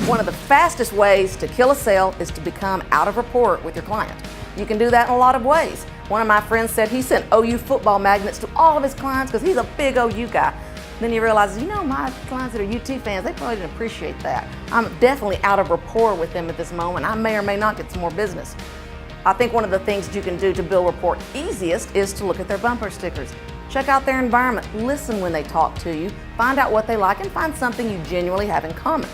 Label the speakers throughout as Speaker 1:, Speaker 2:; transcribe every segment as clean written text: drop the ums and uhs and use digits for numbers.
Speaker 1: One of the fastest ways to kill a sale is to become out of rapport with your client. You can do that in a lot of ways. One of my friends said he sent OU football magnets to all of his clients because he's a big OU guy. Then he realizes, my clients that are UT fans, they probably didn't appreciate that. I'm definitely out of rapport with them at this moment. I may or may not get some more business. I think one of the things that you can do to build rapport easiest is to look at their bumper stickers. Check out their environment, listen when they talk to you, find out what they like, and find something you genuinely have in common.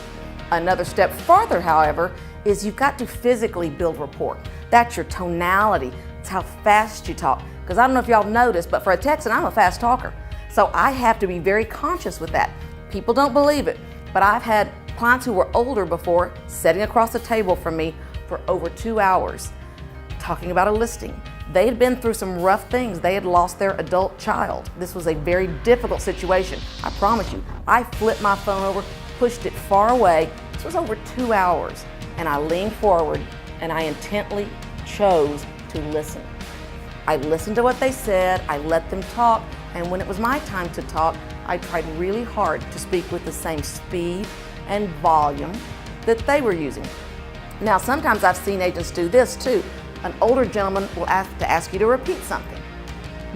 Speaker 1: Another step farther, however, is you've got to physically build rapport. That's your tonality. It's how fast you talk. Because I don't know if y'all noticed, but for a Texan, I'm a fast talker. So I have to be very conscious with that. People don't believe it, but I've had clients who were older before sitting across the table from me for over 2 hours talking about a listing. They had been through some rough things. They had lost their adult child. This was a very difficult situation. I promise you, I flipped my phone over, pushed it far away. This was over 2 hours. And I leaned forward and I intently chose to listen. I listened to what they said, I let them talk, and when it was my time to talk, I tried really hard to speak with the same speed and volume that they were using. Now, sometimes I've seen agents do this too. An older gentleman will have to ask you to repeat something.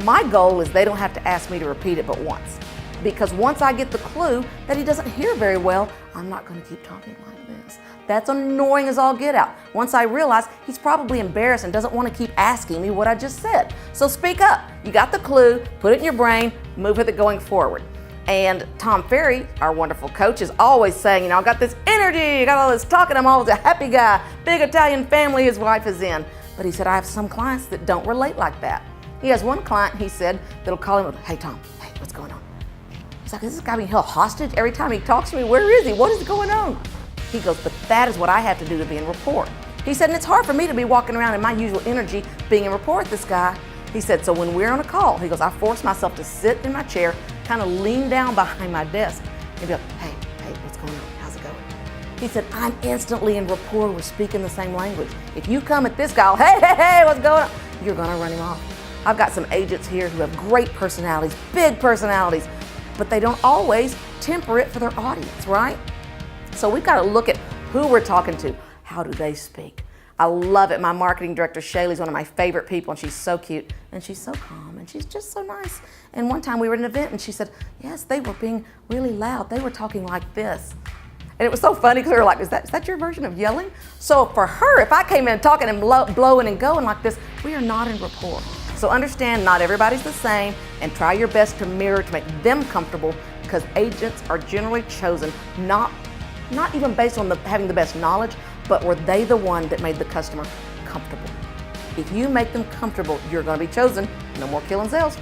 Speaker 1: My goal is they don't have to ask me to repeat it but once. Because once I get the clue that he doesn't hear very well, I'm not going to keep talking like this. That's annoying as all get out. Once I realize he's probably embarrassed and doesn't want to keep asking me what I just said. So speak up. You got the clue, put it in your brain, move with it going forward. And Tom Ferry, our wonderful coach, is always saying, I got this energy, I got all this talking, I'm always a happy guy, big Italian family his wife is in. But he said, I have some clients that don't relate like that. He has one client, he said, that'll call him, hey Tom, hey, what's going on? He's like, is this guy being held hostage every time he talks to me? Where is he? What is going on? He goes, but that is what I have to do to be in rapport. He said, and it's hard for me to be walking around in my usual energy being in rapport with this guy. He said, so when we're on a call, he goes, I force myself to sit in my chair, kind of lean down behind my desk and be like, hey, what's going on? How's it going? He said, I'm instantly in rapport. We're speaking the same language. If you come at this guy, hey, what's going on? You're gonna run him off. I've got some agents here who have great personalities, big personalities, but they don't always temper it for their audience, right? So we've got to look at who we're talking to. How do they speak? I love it. My marketing director, Shaylee's one of my favorite people, and she's so cute, and she's so calm, and she's just so nice. And one time we were at an event, and she said, yes, they were being really loud. They were talking like this. And it was so funny because we were like, is that your version of yelling? So for her, if I came in talking and blowing and going like this, we are not in rapport. So understand not everybody's the same, and try your best to mirror to make them comfortable, because agents are generally chosen not even based on having the best knowledge, but were they the one that made the customer comfortable. If you make them comfortable, you're going to be chosen. No more killing sales.